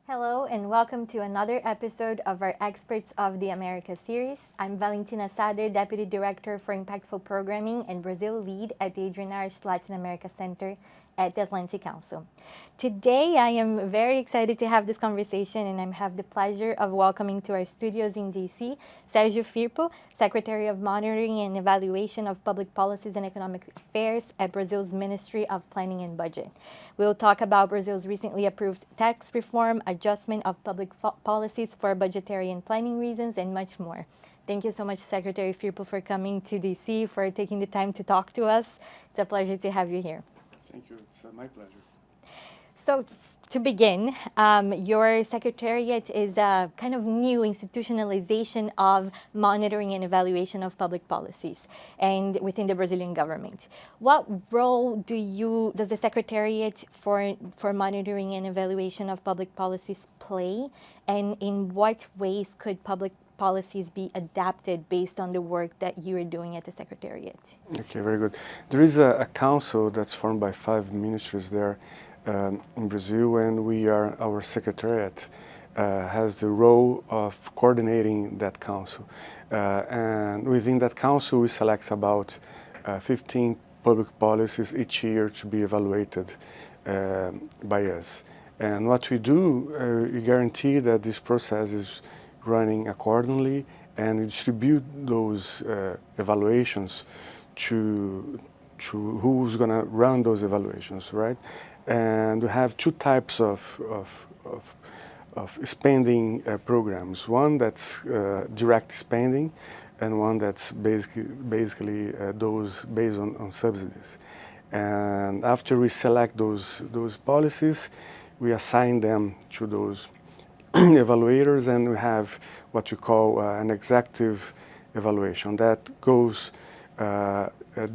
Hello and welcome to another episode of our Experts of the Americas series. I'm Valentina Sader, Deputy Director for Impactful Programming and Brazil Lead at the Adrian Arch Latin America Center at the Atlantic Council. Today I am very excited to have this conversation and I have the pleasure of welcoming to our studios in DC Sergio Firpo, Secretary of Monitoring and Evaluation of Public Policies and Economic Affairs at Brazil's Ministry of Planning and Budget. We'll talk about Brazil's recently approved tax reform, adjustment of public policies for budgetary and planning reasons, and much more. Thank you so much, Secretary Firpo, for coming to DC, for taking the time to talk to us. It's a pleasure to have you here. Thank you. It's my pleasure. So to begin, your secretariat is a kind of new institutionalization of monitoring and evaluation of public policies and within the Brazilian government. What role does the secretariat for monitoring and evaluation of public policies play, and in what ways could public policies be adapted based on the work that you are doing at the secretariat? Okay, very good. There is a council that's formed by 5 ministries there in Brazil, and our secretariat has the role of coordinating that council. And within that council, we select about 15 public policies each year to be evaluated by us. And what we do, we guarantee that this process is running accordingly, and we distribute those evaluations to who's going to run those evaluations, right? And we have 2 types of spending programs. One that's direct spending, and one that's basically those based on subsidies. And after we select those policies, we assign them to those evaluators, and we have what we call an executive evaluation that goes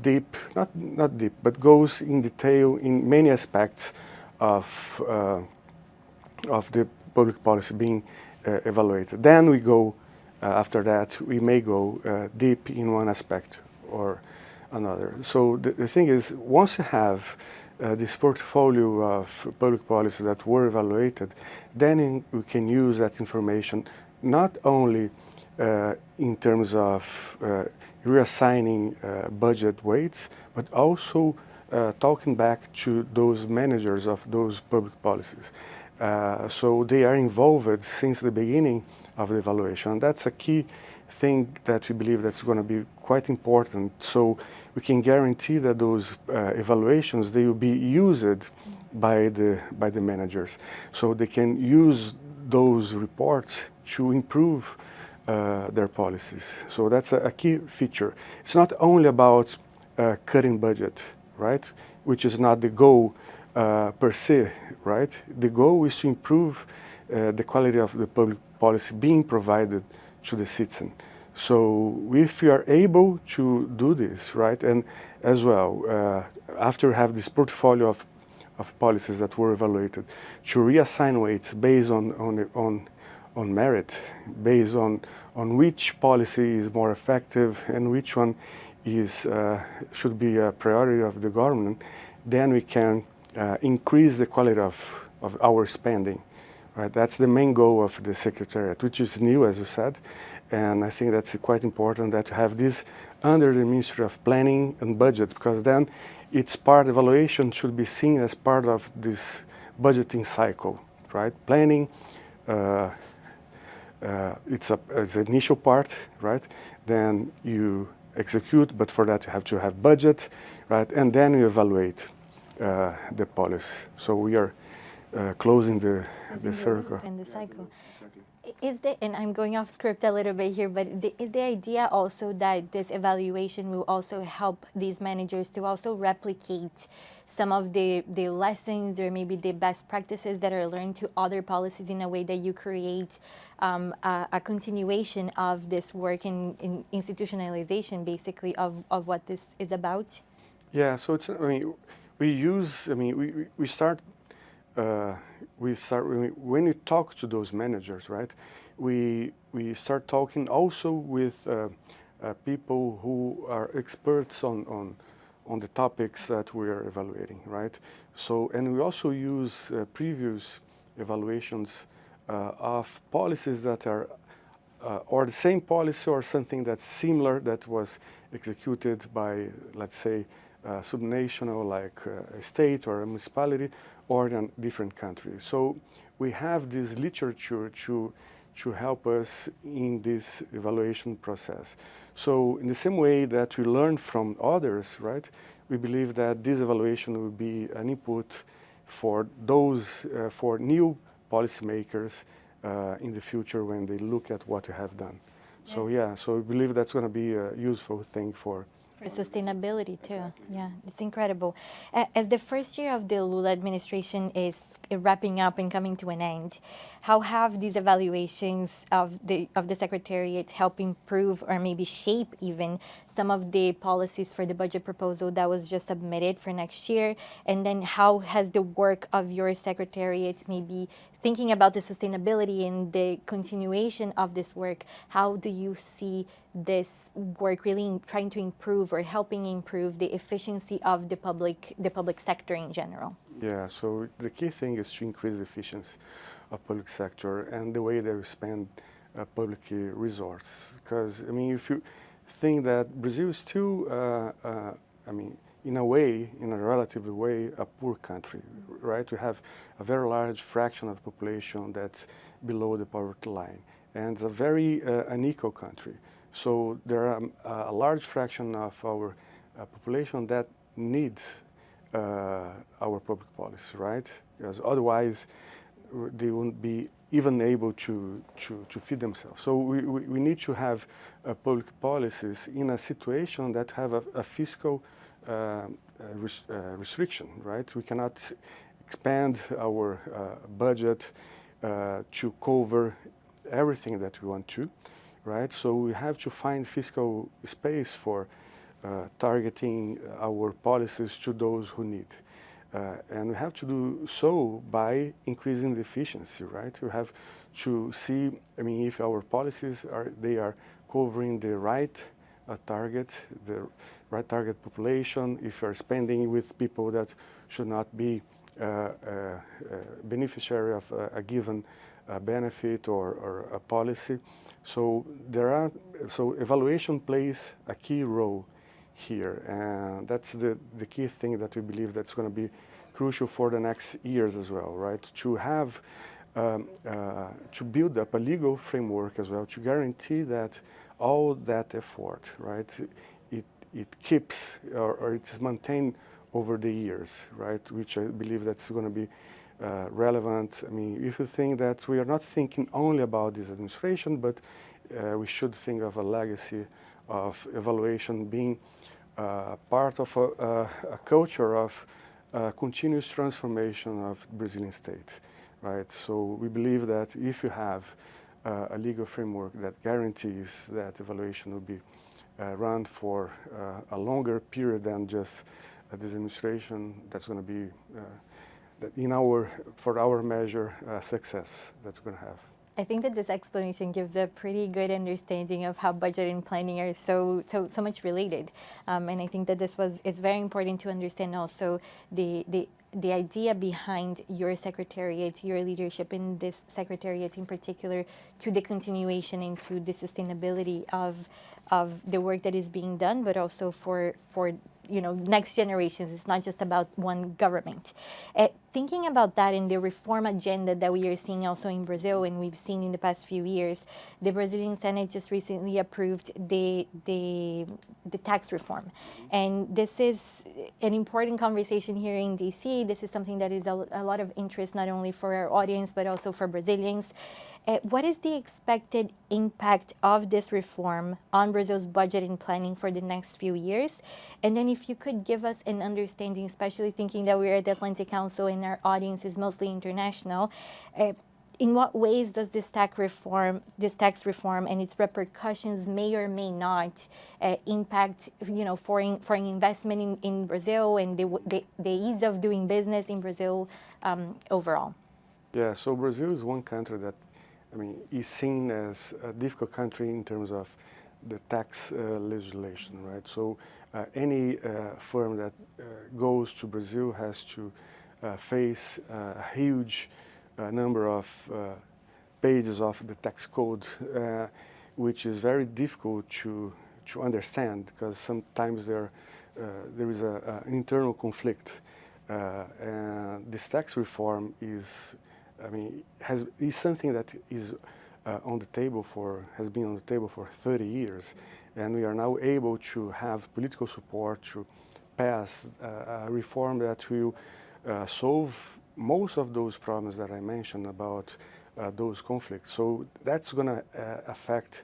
deep, not deep, but goes in detail in many aspects of the public policy being evaluated. Then we go, after that, we may go deep in one aspect or another. So the thing is, once you have this portfolio of public policies that were evaluated, then we can use that information not only in terms of reassigning budget weights, but also talking back to those managers of those public policies. So they are involved since the beginning of the evaluation. That's a key thing that we believe that's going to be quite important. So we can guarantee that those evaluations, they will be used by the managers. So they can use those reports to improve their policies. So that's a key feature. It's not only about cutting budget, right? Which is not the goal per se, right? The goal is to improve the quality of the public policy being provided to the citizen. So if we are able to do this, right, and as well, after we have this portfolio of policies that were evaluated, to reassign weights based on merit, based on which policy is more effective and which one should be a priority of the government, then we can increase the quality of our spending. Right? That's the main goal of the Secretariat, which is new, as you said, and I think that's quite important that to have this under the Ministry of Planning and Budget, because then evaluation should be seen as part of this budgeting cycle, right? Planning, it's an initial part, right? Then you execute, but for that you have to have budget, right? And then you evaluate the policy. So we are closing the circle. And the cycle. Exactly. And I'm going off script a little bit here, but is the idea also that this evaluation will also help these managers to also replicate some of the lessons or maybe the best practices that are learned to other policies in a way that you create a continuation of this work in institutionalization, basically, of what this is about? Yeah, so it's, we start when we talk to those managers, right? We start talking also with people who are experts on the topics that we are evaluating, right? So, and we also use previous evaluations of policies that are or the same policy or something that's similar that was executed by, let's say, subnational like a state or a municipality or in a different country. So we have this literature to help us in this evaluation process. So in the same way that we learn from others, right, we believe that this evaluation will be an input for those, for new policymakers in the future when they look at what we have done. Yeah. So yeah, so we believe that's going to be a useful thing for sustainability too. Exactly. Yeah, it's incredible. As the first year of the Lula administration is wrapping up and coming to an end, how have these evaluations of the Secretariat help improve or maybe shape even some of the policies for the budget proposal that was just submitted for next year? And then how has the work of your Secretariat, maybe thinking about the sustainability and the continuation of this work, how do you see this work really trying to improve or helping improve the efficiency of the public sector in general? Yeah, so the key thing is to increase the efficiency of public sector and the way they spend public resources. Because, I mean, if you think that Brazil is still, I mean, in a way, in a relative way, a poor country, right? We have a very large fraction of the population that's below the poverty line. And it's a very unequal country. So there are a large fraction of our population that needs our public policy, right? Because otherwise they wouldn't be even able to feed themselves. So we need to have public policies in a situation that have a fiscal restriction, right? We cannot expand our budget to cover everything that we want to, right? So we have to find fiscal space for targeting our policies to those who need. And we have to do so by increasing the efficiency, right? We have to see, I mean, if our policies are covering the right target, the right target population, if we are spending with people that should not be beneficiary of a given benefit or a policy. So so evaluation plays a key role here, and that's the key thing that we believe that's going to be crucial for the next years as well, right? To have to build up a legal framework as well to guarantee that all that effort, right, it keeps or it's maintained over the years, right? Which I believe that's going to be relevant. I mean, if you think that we are not thinking only about this administration, but we should think of a legacy of evaluation being part of a culture of continuous transformation of the Brazilian state, right? So we believe that if you have a legal framework that guarantees that evaluation will be run for a longer period than just this administration, that's going to be for our measure success that we're going to have. I think that this explanation gives a pretty good understanding of how budget and planning are so much related, and I think that is very important to understand also the idea behind your secretariat, your leadership in this secretariat in particular, to the continuation into the sustainability of the work that is being done, but also for next generations. It's not just about one government. Thinking about that in the reform agenda that we are seeing also in Brazil, and we've seen in the past few years, the Brazilian Senate just recently approved the tax reform. And this is an important conversation here in DC. This is something that is a lot of interest, not only for our audience, but also for Brazilians. What is the expected impact of this reform on Brazil's budget and planning for the next few years? And then if you could give us an understanding, especially thinking that we're at the Atlantic Council and our audience is mostly international, in what ways does this tax reform and its repercussions may or may not impact foreign investment in Brazil and the ease of doing business in Brazil overall? Yeah, so Brazil is one country that is seen as a difficult country in terms of the tax legislation, right? So any firm that goes to Brazil has to face a huge number of pages of the tax code, which is very difficult to understand because sometimes there is an internal conflict. And this tax reform is, is something that is on the table has been on the table for 30 years, and we are now able to have political support to pass a reform that will solve most of those problems that I mentioned about those conflicts. So that's going to affect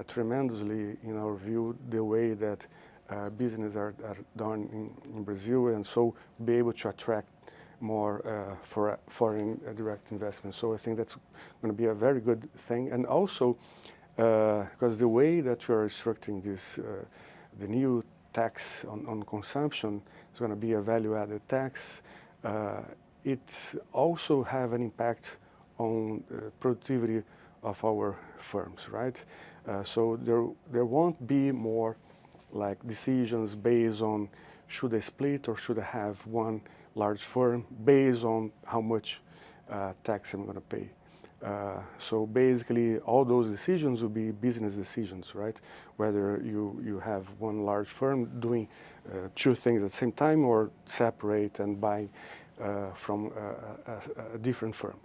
tremendously, in our view, the way that business are done in Brazil, and so be able to attract more foreign direct investment. So I think that's going to be a very good thing. And also, because the way that we are structuring this, the new tax on consumption is going to be a value-added tax. It also have an impact on productivity of our firms, right? So there won't be more like decisions based on should I split or should I have one large firm based on how much tax I'm going to pay. So basically, all those decisions will be business decisions, right? Whether you have one large firm doing two things at the same time or separate and buy from a different firm.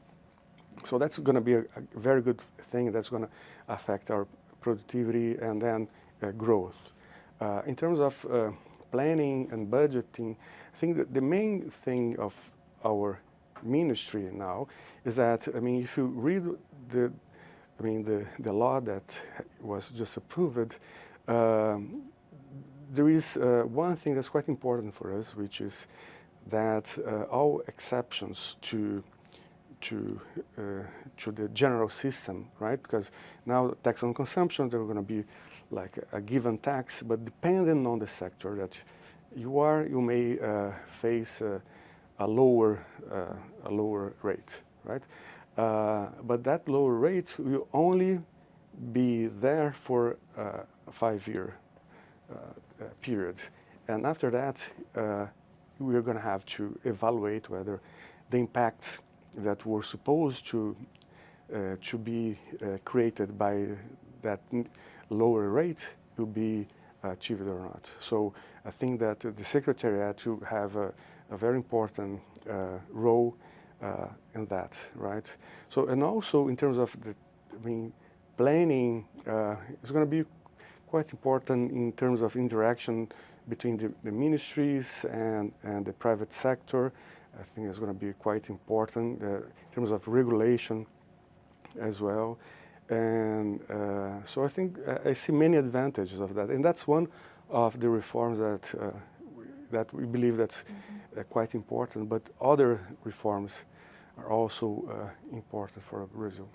So that's going to be a very good thing that's going to affect our productivity and then growth. In terms of planning and budgeting, I think that the main thing of our ministry now is that, if you read the law that was just approved, there is one thing that's quite important for us, which is that all exceptions to the general system, right? Because now tax on consumption, they're going to be like a given tax, but depending on the sector that you may face a lower rate, right? But that lower rate will only be there for a 5-year period, and after that, we are going to have to evaluate whether the impacts that were supposed to be created by that lower rate will be achieved or not. So I think that the Secretariat will have a very important role in that, right? So, and also in terms of planning, it's going to be quite important in terms of interaction between the ministries and the private sector. I think it's going to be quite important in terms of regulation as well. And so I think I see many advantages of that. And that's one of the reforms that we believe that's quite important. But other reforms are also important for Brazil.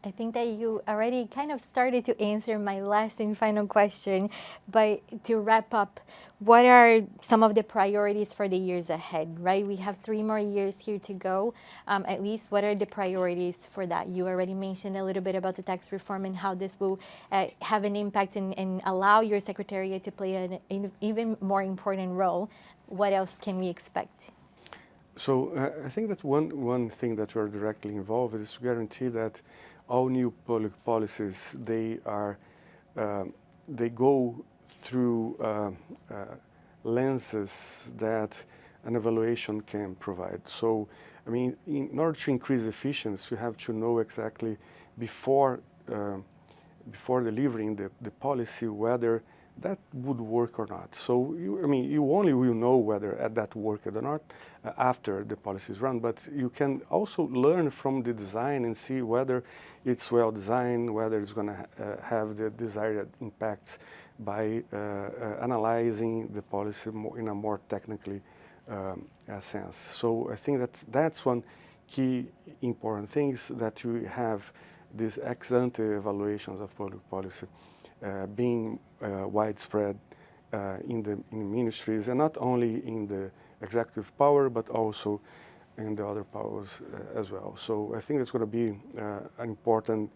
I think that you already kind of started to answer my last and final question, but to wrap up, what are some of the priorities for the years ahead, right? We have 3 more years here to go. At least, what are the priorities for that? You already mentioned a little bit about the tax reform and how this will have an impact and allow your Secretariat to play an even more important role. What else can we expect? So I think that one thing that we're directly involved is to guarantee that all new public policies, they go through lenses that an evaluation can provide. So, in order to increase efficiency, you have to know exactly before delivering the policy whether that would work or not. So you only will know whether that worked or not after the policy is run, but you can also learn from the design and see whether it's well designed, whether it's going to have the desired impacts by analyzing the policy in a more technically sense. So I think that's one key important thing, that you have these ex-ante evaluations of public policy being widespread in the ministries, and not only in the executive power, but also in the other powers as well. So I think it's going to be an important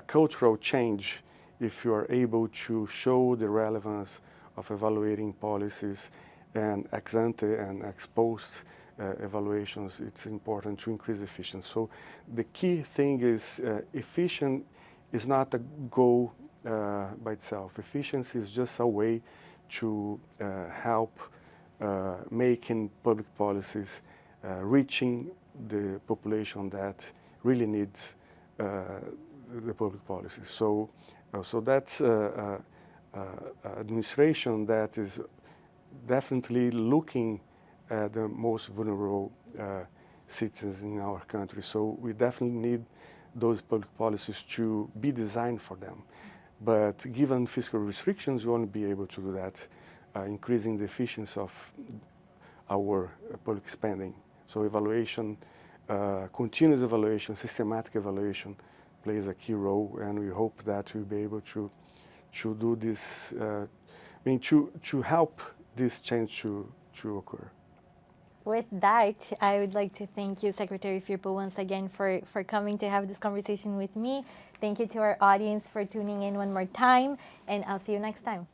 cultural change if you are able to show the relevance of evaluating policies and ex ante and ex post evaluations, it's important to increase efficiency. So the key thing is efficient is not a goal by itself. Efficiency is just a way to help making public policies reaching the population that really needs the public policies. So that's administration that is definitely looking at the most vulnerable citizens in our country. So we definitely need those public policies to be designed for them. But given fiscal restrictions, we won't be able to do that, increasing the efficiency of our public spending. So evaluation, continuous evaluation, systematic evaluation plays a key role, and we hope that we'll be able to do this, to help this change to occur. With that, I would like to thank you, Secretary Firpo, once again for coming to have this conversation with me. Thank you to our audience for tuning in one more time, and I'll see you next time.